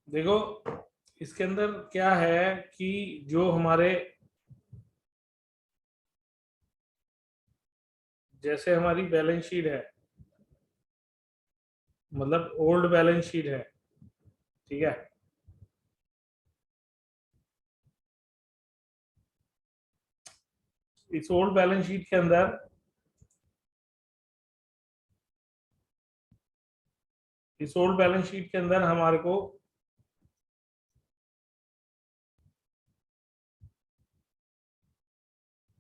देखो इसके अंदर क्या है कि जो हमारे, जैसे हमारी बैलेंस शीट है, मतलब ओल्ड बैलेंस शीट है, ठीक है। इस ओल्ड बैलेंस शीट के अंदर, इस ओल्ड बैलेंस शीट के अंदर हमारे को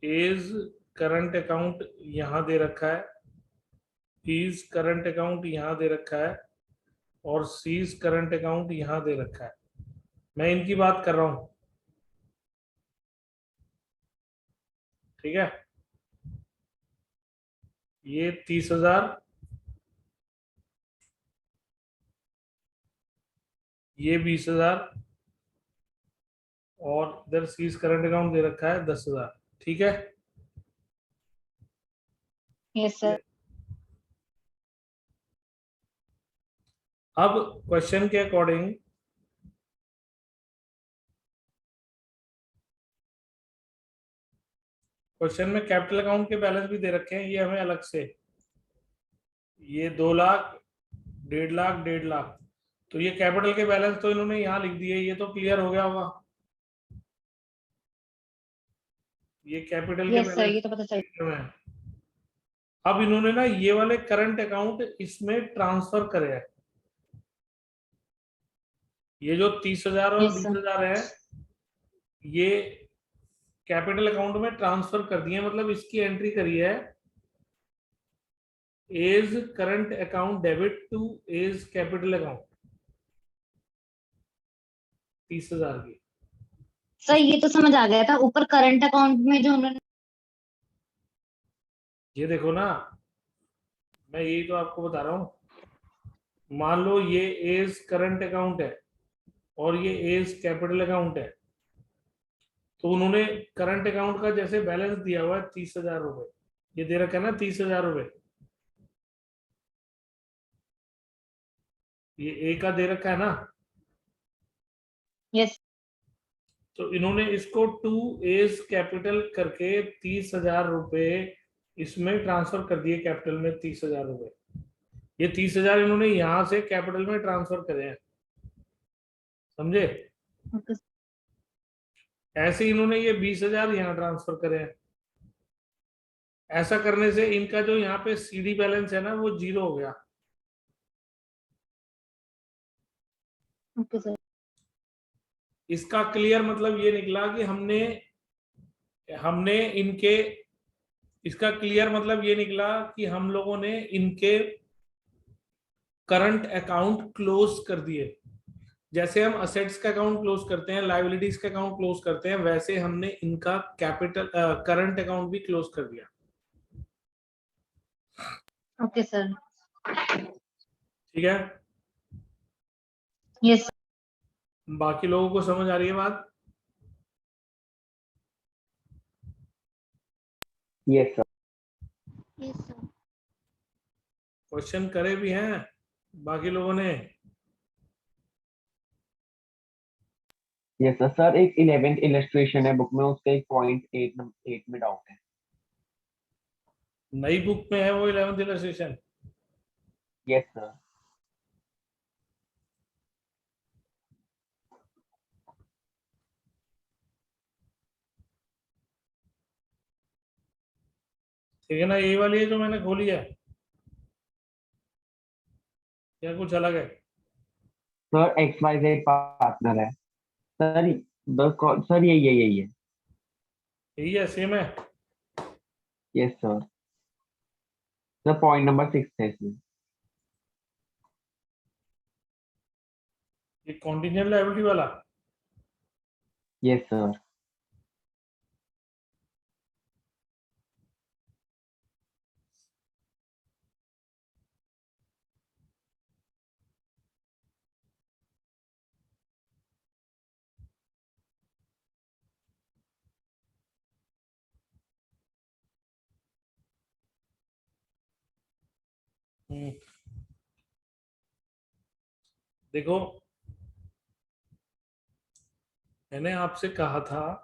इज करंट अकाउंट यहां दे रखा है, इज करंट अकाउंट यहां दे रखा है, और सीज करंट अकाउंट यहां दे रखा है। मैं इनकी बात कर रहा हूं, ठीक है। ये 30,000, ये 20,000, और इधर सीज करंट अकाउंट दे रखा है 10,000, ठीक है। Yes sir. अब क्वेश्चन के अकॉर्डिंग क्वेश्चन में कैपिटल अकाउंट के बैलेंस भी दे रखे हैं, ये हमें अलग से, ये 2 लाख, 1.5 लाख, 1.5 लाख, तो ये कैपिटल के बैलेंस तो इन्होंने यहाँ लिख दिए, ये तो क्लियर हो गया होगा। ये कैपिटल के यस सर, ये तो पता चल। बैलेंस में, अब इन्होंने ना ये वाले करंट अकाउंट इसमें ट्रांसफर करे हैं। ये जो 30,000 और यस सर। 20,000 है, ये कैपिटल अकाउंट में ट्रांसफर कर दिए, मतलब इसकी एंट्री करी है as current account debit to as capital account, 30,000 की। सर ये तो समझ आ गया था, ऊपर करंट अकाउंट में जो उन्होंने। ये देखो ना, मैं यही तो आपको बता रहा हूं। मान लो ये एज करंट अकाउंट है और ये एज कैपिटल अकाउंट है, तो उन्होंने करंट अकाउंट का जैसे बैलेंस दिया हुआ है 30,000 रुपए, ये दे रखा है ना 30,000 रुपए, ये ए का दे रखा है ना, यस। तो इन्होंने इसको टू एज कैपिटल करके 30,000 रुपए इसमें ट्रांसफर कर दिए, कैपिटल में 30,000 रुपए। ये 30,000 इन्होंने यहां से कैपिटल में ट्रांसफर करे हैं, समझे। ओके। ऐसे इन्होंने ये 20,000 यहाँ ट्रांसफर करे हैं। ऐसा करने से इनका जो यहाँ पे सीडी बैलेंस है ना, वो 0 हो गया। Okay sir. इसका क्लियर मतलब ये निकला कि हमने हमने इनके, इसका क्लियर मतलब ये निकला कि हम लोगों ने इनके करंट अकाउंट क्लोज कर दिए। जैसे हम असेट्स का अकाउंट क्लोज करते हैं, लाइबिलिटीज का अकाउंट क्लोज करते हैं, वैसे हमने इनका कैपिटल करंट अकाउंट भी क्लोज कर दिया, ओके सर। ठीक है। यस। बाकी लोगों को समझ आ रही है बात? Yes sir. Yes sir. Question करे भी हैं बाकी लोगों ने? Yes sir. सर एक 11th इलस्ट्रेशन है बुक में, उसका एक पॉइंट 8 में डाउट है। नई बुक में है वो 11th इलस्ट्रेशन? Yes sir. ठीक है ना, ये वाली है जो मैंने खोली है, या कुछ अलग है? सर XYZ पार्टनर है सर। सर यही है। यही है, सेम है। Yes sir. Sir point number 6 है इसमें। ये कॉन्टिजेंट लायबिलिटी वाला? Yes sir. देखो मैंने आपसे कहा था,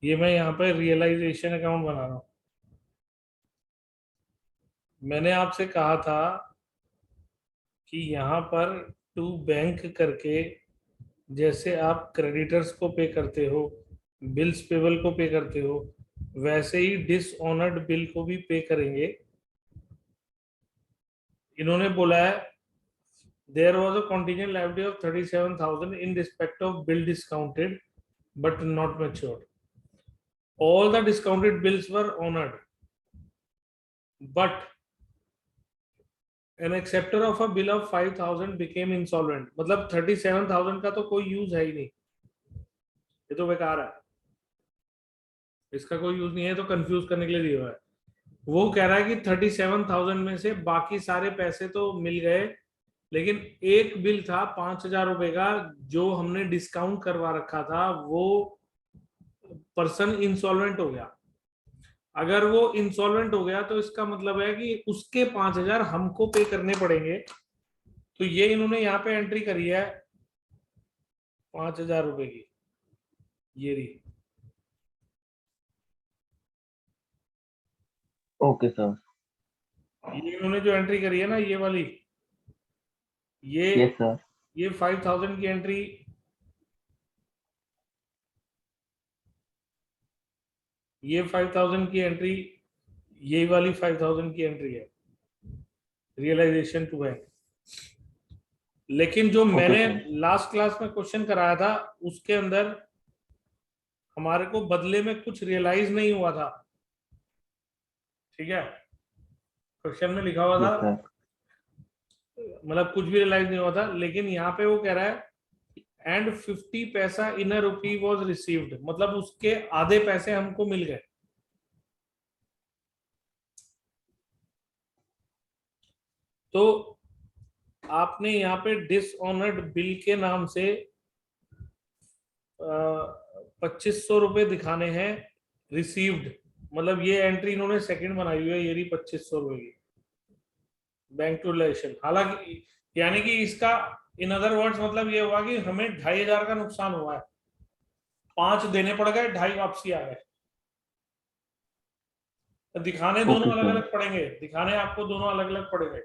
ये मैं यहाँ पे रियलाइजेशन अकाउंट बना रहा हूं। मैंने आपसे कहा था कि यहाँ पर टू बैंक करके, जैसे आप क्रेडिटर्स को पे करते हो, बिल्स पेबल को पे करते हो, वैसे ही डिसऑनर्ड बिल को भी पे करेंगे। इन्होंने बोला है there was a contingent liability of 37,000 in respect of bill discounted but not matured. All the discounted bills were honored, but an acceptor of a bill of 5,000 became insolvent. मतलब 37,000 का तो कोई यूज है ही नहीं, ये तो बेकार है, इसका कोई यूज नहीं है, तो कंफ्यूज करने के लिए दिया हुआ है। वो कह रहा है कि 37,000 में से बाकी सारे पैसे तो मिल गए, लेकिन एक बिल था 5,000 रुपए का जो हमने डिस्काउंट करवा रखा था, वो पर्सन इंसॉल्वेंट हो गया। अगर वो इंसॉल्वेंट हो गया तो इसका मतलब है कि उसके 5,000 हमको पे करने पड़ेंगे। तो ये इन्होंने यहाँ पे एंट्री करी है 5,000 रुपए की, ये रही। Okay sir. ये इन्होंने जो एंट्री करी है ना, ये वाली, ये यस सर। ये 5,000 की एंट्री, ये 5,000 की एंट्री, ये वाली 5,000 की एंट्री है रियलाइजेशन टू बैंक। लेकिन जो मैंने सर। लास्ट क्लास में क्वेश्चन कराया था, उसके अंदर हमारे को बदले में कुछ रियलाइज नहीं हुआ था, ठीक है। क्वेश्चन में लिखा हुआ था, यस सर। मतलब कुछ भी रियलाइज नहीं हुआ था, लेकिन यहाँ पे वो कह रहा है एंड 50 पैसा in a rupee was received, मतलब उसके आधे पैसे हमको मिल गए। तो आपने यहाँ पे डिसऑनर्ड बिल के नाम से 2,500 रुपए दिखाने हैं रिसीव्ड, मतलब ये एंट्री इन्होंने सेकंड बनाई हुई है, ये रही 2,500 रुपए की बैंक टू रिलेशन। हालांकि यानी कि इसका इन अदर वर्ड्स मतलब ये हुआ कि हमें 2,500 का नुकसान हुआ है, 5 देने पड़ गए, 2,500 वापसी आ गए। तो दिखाने दोनों ओके अलग सर। अलग पड़ेंगे, दिखाने आपको दोनों अलग अलग पड़ेंगे।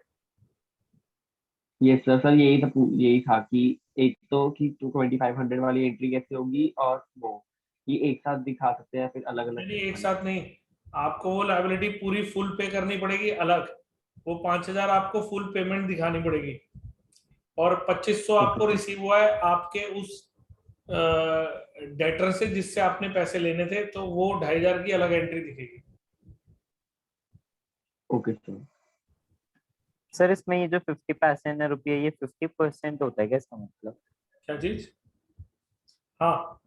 Yes sir. सर यही था, यही था कि एक तो कि 2500 वाली एंट्री कैसे होगी, और वो ये एक साथ दिखा सकते हैं फिर अलग अलग नहीं नहीं, एक दिखाना। साथ नहीं, आपको वो लायबिलिटी पूरी फुल पे करनी पड़ेगी अलग, वो 5,000 आपको फुल पेमेंट दिखानी पड़ेगी, और 2,500 ओके आपको सर। रिसीव हुआ है आपके उस डेटर से जिससे आपने पैसे लेने थे, तो वो 2,500 की अलग एंट्री दिखेगी। Okay sir. सर इसमें ये जो 50 पैसे न रुपये, ये 50% होता है क्या इसका मतलब? क्या चीज? हाँ,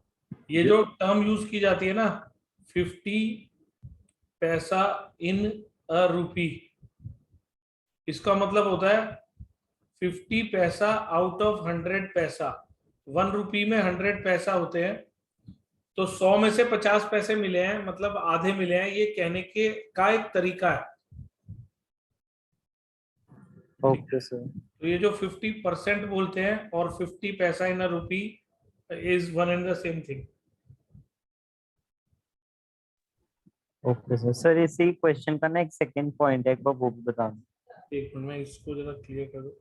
ये जो जो टर्म यूज की जाती है ना, 50 पैसा इन अ रुपी, इसका मतलब होता है 50 पैसा आउट ऑफ 100 पैसा। 1 रुपी में 100 पैसा होते हैं, तो 100 में से 50 पैसे मिले हैं, मतलब आधे मिले हैं, ये कहने के का एक तरीका है। Okay sir. तो ये जो 50% बोलते हैं और 50 पैसा in a rupee is one and the same thing. Okay sir. Sir इसी क्वेश्चन का ना एक सेकंड पॉइंट है, एक बार वो भी बता दो। एक मिनट में इसको जरा क्लियर कर दो।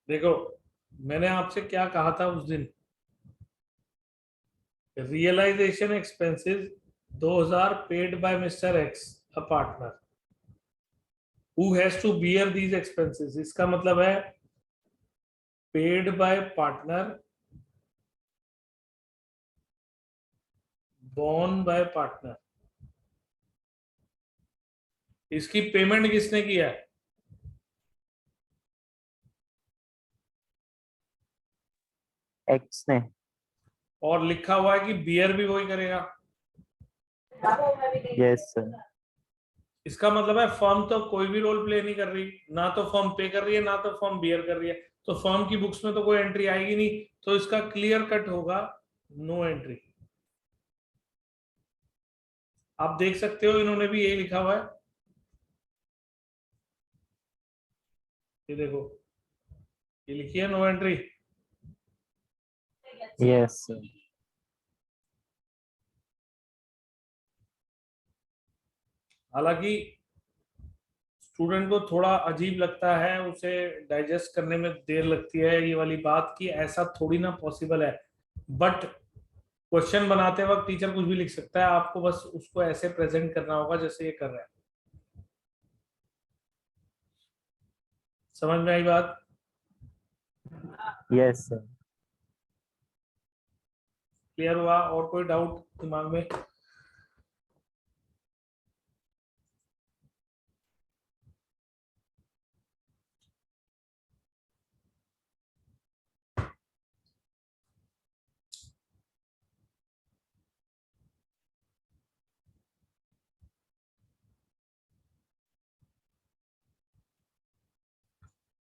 देखो, मैंने आपसे क्या कहा था उस दिन, realisation expenses 2,000 paid by Mister X a partner who has to bear these expenses. इसका मतलब है paid by partner, borne by partner. इसकी पेमेंट किसने किया है? एक्स ने। और लिखा हुआ है कि बियर भी वही करेगा। Yes sir. इसका मतलब है फर्म तो कोई भी रोल प्ले नहीं कर रही, ना तो फर्म पे कर रही है ना तो फर्म बियर कर रही है, तो फर्म की बुक्स में तो कोई एंट्री आएगी नहीं, तो इसका क्लियर कट होगा नो एंट्री। आप देख सकते हो इन्होंने भी यही लिखा हुआ है, ये देखो ये लिखी है नो एंट्री। Yes sir. हालांकि स्टूडेंट को थोड़ा अजीब लगता है, उसे डाइजेस्ट करने में देर लगती है ये वाली बात कि ऐसा थोड़ी ना पॉसिबल है, बट क्वेश्चन बनाते वक्त टीचर कुछ भी लिख सकता है, आपको बस उसको ऐसे प्रेजेंट करना होगा जैसे ये कर रहा है। समझ में आई बात? Yes sir. क्लियर हुआ? और कोई डाउट दिमाग में?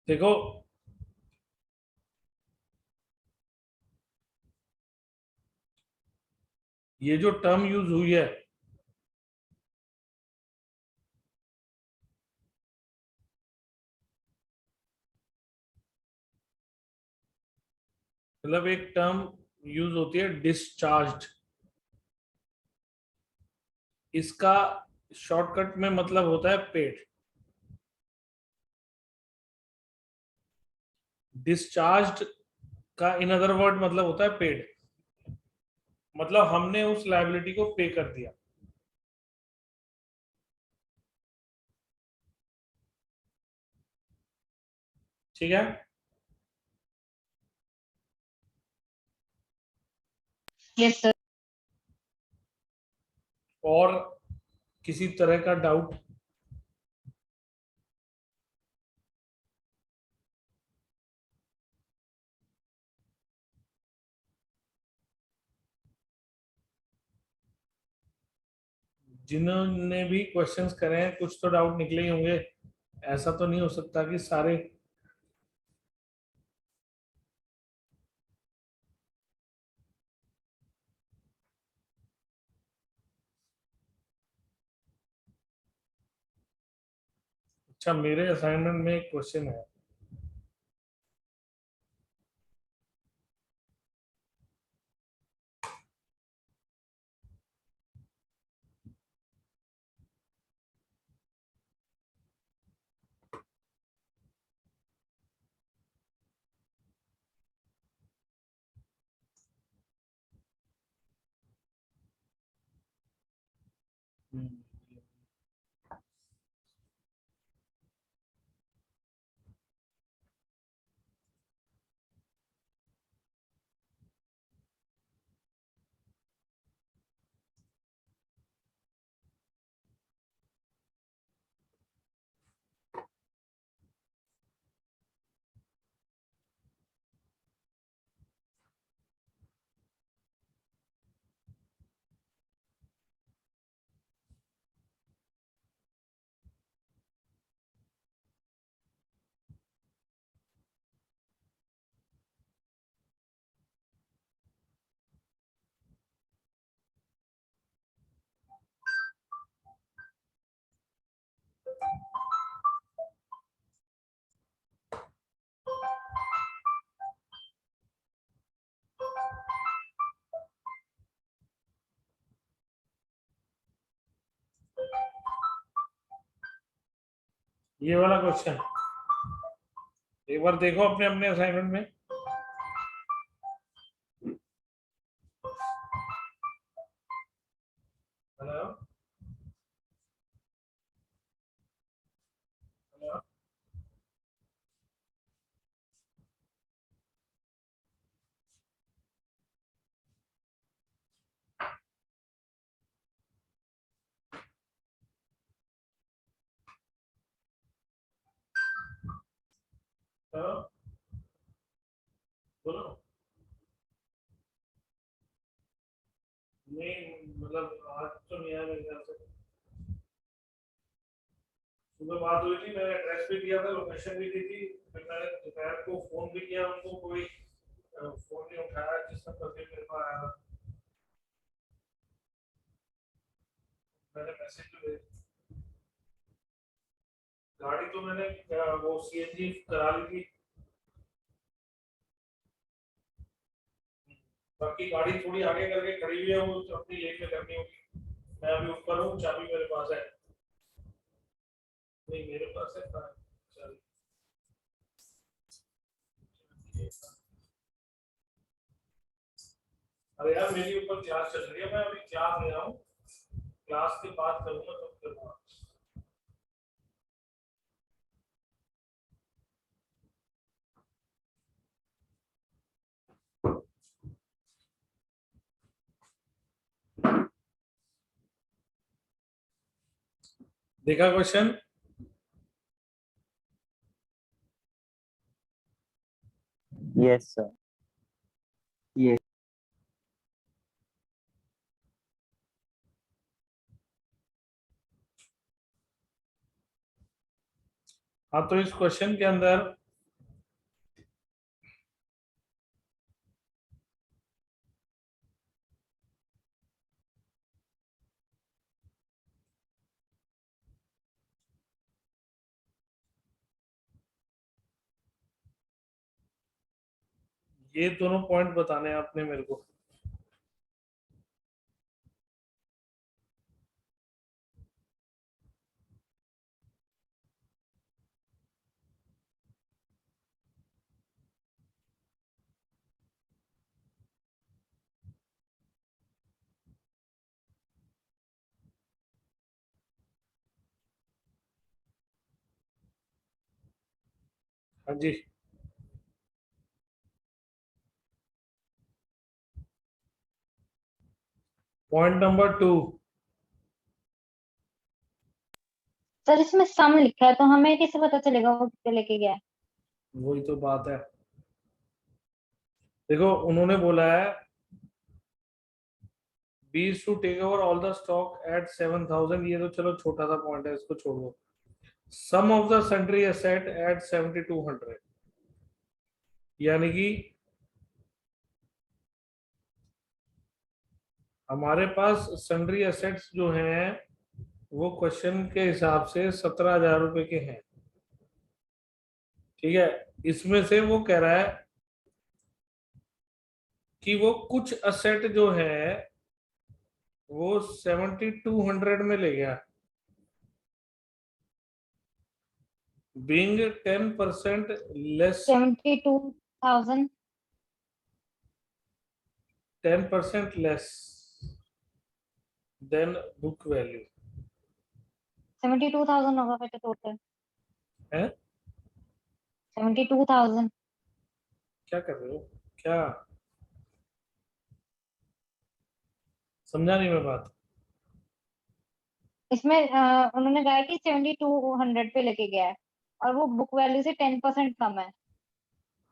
देखो ये जो टर्म यूज हुई है, मतलब एक टर्म यूज होती है डिस्चार्ज्ड, इसका शॉर्टकट में मतलब होता है पेड। डिस्चार्ज्ड का इन अदर वर्ड मतलब होता है पेड, मतलब हमने उस लायबिलिटी को पे कर दिया। ठीक है? Yes sir. और किसी तरह का डाउट? जिन्होंने भी क्वेश्चंस करे हैं कुछ तो डाउट निकले ही होंगे, ऐसा तो नहीं हो सकता कि सारे। अच्छा मेरे असाइनमेंट में एक क्वेश्चन है, ये वाला क्वेश्चन एक बार देखो अपने अपने असाइनमेंट में। हेलो हेलो हेलो, बोलो। नहीं मतलब आज तो नहीं आया मेरे ख्याल से। सुबह बात हुई थी, मैंने एड्रेस भी दिया था, लोकेशन भी दी थी, फिर मैंने दोपहर को फोन भी किया उनको, कोई फोन नहीं उठाया जिस नंबर से मेरे पास आया था। मैंने मैसेज भी भेजा। गाड़ी तो मैंने वो सीएनजी करा ली थी, बाकी गाड़ी थोड़ी आगे करके खड़ी हुई है, वो अपनी लेन में करनी होगी। मैं अभी ऊपर हूँ, चाबी मेरे पास है, नहीं मेरे पास है चाबी। अरे यार मेरी ऊपर क्लास चल रही है, मैं अभी क्लास ले रहा हूँ, क्लास के बाद करूंगा तब करूंगा। देखा क्वेश्चन? Yes sir. ये हाँ, तो इस क्वेश्चन के अंदर ये दोनों पॉइंट बताने हैं आपने मेरे को। हाँ जी, पॉइंट नंबर 2। सर इसमें सम लिखा है तो हमें कैसे पता चलेगा वो कितने लेके गया है? वही तो बात है, देखो उन्होंने बोला है B's to take over all the stock at 7,000, ये तो चलो छोटा सा पॉइंट है, इसको छोड़ दो। Sum of the sundry asset at 7,200, यानी कि हमारे पास सन्ड्री एसेट्स जो हैं वो क्वेश्चन के हिसाब से 17,000 रुपए के हैं, ठीक है। इसमें से वो कह रहा है कि वो कुछ असेट जो है वो 7,200 में ले गया, being 10% less, 72,000। 10% less than book value 72,000 होगा फिर तो टोटल। है। 72,000। क्या कर रहे हो, क्या समझा नहीं मैं बात? इसमें उन्होंने कहा है कि 7,200 पे लेके गया है और वो बुक वैल्यू से 10% कम है।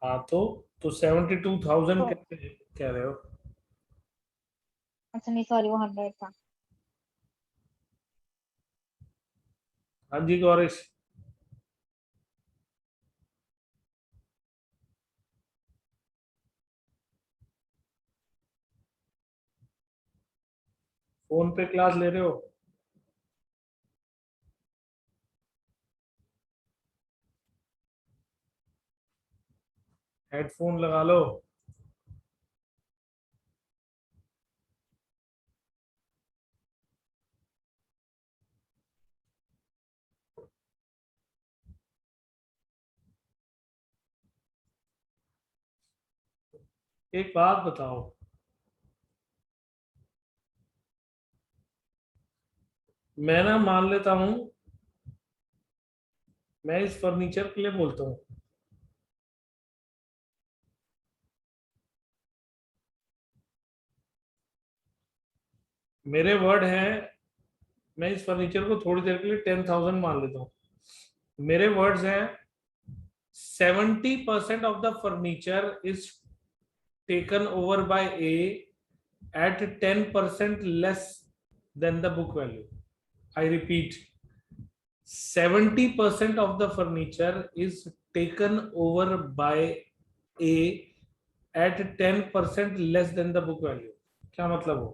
हाँ, तो 72,000 तो कैसे कह रहे हो? अच्छा नहीं सॉरी, वो 100 था। हाँ जी गौरीश। फोन पे क्लास ले रहे हो? हेडफोन लगा लो। एक बात बताओ, मैं ना मान लेता हूं, मैं इस फर्नीचर के लिए बोलता हूँ, मेरे वर्ड हैं, मैं इस फर्नीचर को थोड़ी देर के लिए 10,000 मान लेता हूँ, मेरे वर्ड्स हैं 70% of the furniture is taken over by A at 10% less than the book value. I repeat, 70% of the furniture is taken over by A at 10% less than the book value. क्या मतलब हो?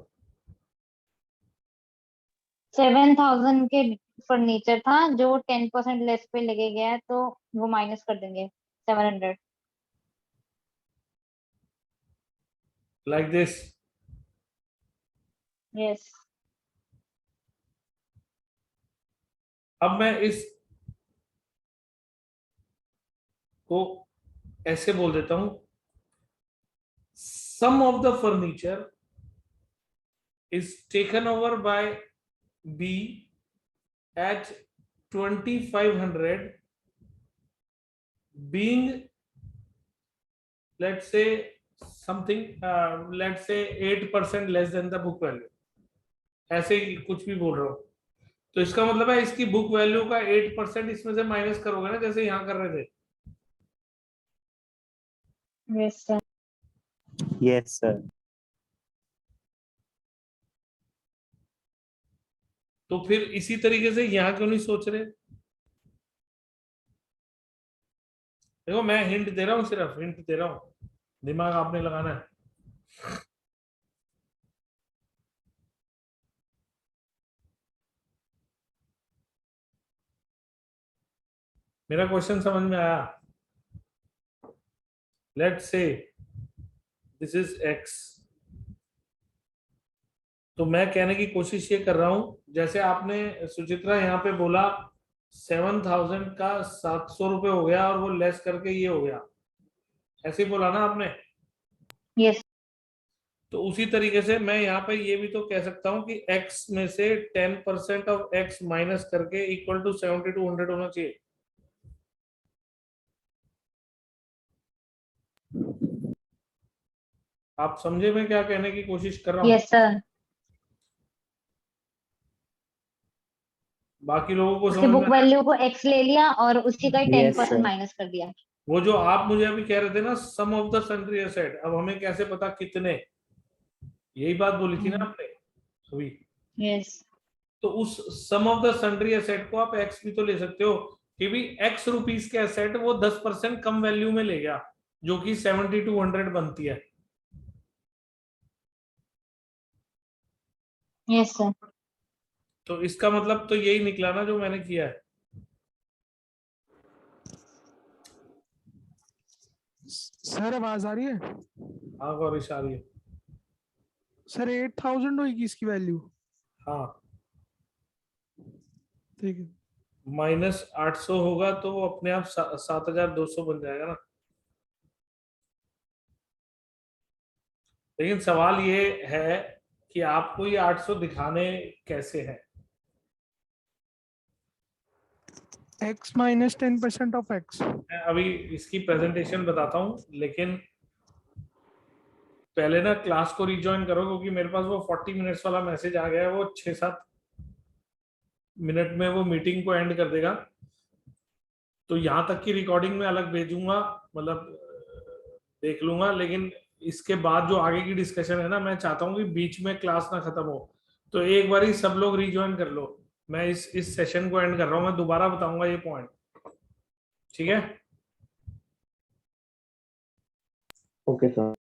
7,000 के furniture था जो 10% less पे लेके गया है, तो वो माइनस कर देंगे 700. Like this. यस. अब मैं इस को ऐसे बोल देता हूं, sum of the furniture is taken over by B at 2500 being, let's say something, let's say 8% less than the book value. ऐसे ही कुछ भी बोल रहा हूं, तो इसका मतलब है इसकी बुक वैल्यू का 8% इसमें से माइनस करोगे ना, जैसे यहां कर रहे थे. Yes sir. Yes sir. तो फिर इसी तरीके से यहां क्यों नहीं सोच रहे? देखो मैं हिंट दे रहा हूं, सिर्फ हिंट दे रहा हूं, दिमाग आपने लगाना है. मेरा क्वेश्चन समझ में आया? Let's say this is x. तो मैं कहने की कोशिश ये कर रहा हूं, जैसे आपने सुचित्रा यहाँ पे बोला 7,000 का 700 रुपये हो गया और वो लेस करके ये हो गया, ऐसे ही बोला ना आपने? यस. तो उसी तरीके से मैं यहाँ पे ये भी तो कह सकता हूँ कि x में से 10% ऑफ x माइनस करके इक्वल टू 7200 होना चाहिए. आप समझे मैं क्या कहने की कोशिश कर रहा हूँ? Yes sir. बाकी लोगों को उसकी समझ बुक में? वैल्यू को x ले लिया और उसी का Yes, 10% sir. माइनस कर दिया. वो जो आप मुझे अभी कह रहे थे ना, सम ऑफ द सन्ड्री एसेट, अब हमें कैसे पता कितने? यही बात बोली थी ना आपने अभी. यस. तो उस सम ऑफ द सन्ड्री एसेट को आप एक्स भी तो ले सकते हो कि भी एक्स रुपीस के एसेट वो 10% कम वैल्यू में ले गया, जो कि 7200 बनती है. Yes sir. तो इसका मतलब तो यही निकला ना जो मैंने किया है. सर आवाज आ रही है? हाँ गौरीश आ रही है. सर 8,000 होगी इसकी वैल्यू. हाँ, ठीक है. माइनस 800 होगा तो वो अपने आप 7,200 बन जाएगा ना. लेकिन सवाल ये है कि आपको ये 800 दिखाने कैसे हैं? x minus 10% of x. मैं अभी इसकी प्रेजेंटेशन बताता हूँ, लेकिन पहले ना क्लास को रिजॉइन करो, क्योंकि मेरे पास वो 40 मिनट्स वाला मैसेज आ गया है, वो 6-7 मिनट में वो मीटिंग को एंड कर देगा. तो यहाँ तक की रिकॉर्डिंग में अलग भेजूंगा, मतलब देख लूंगा, लेकिन इसके बाद जो आगे की डिस्कशन है ना, मैं चाहता हूँ कि बीच में क्लास ना खत्म हो. तो एक बार ही सब लोग रिजॉइन कर लो. मैं इस सेशन को एंड कर रहा हूँ, मैं दोबारा बताऊंगा ये पॉइंट. ठीक है? Okay sir.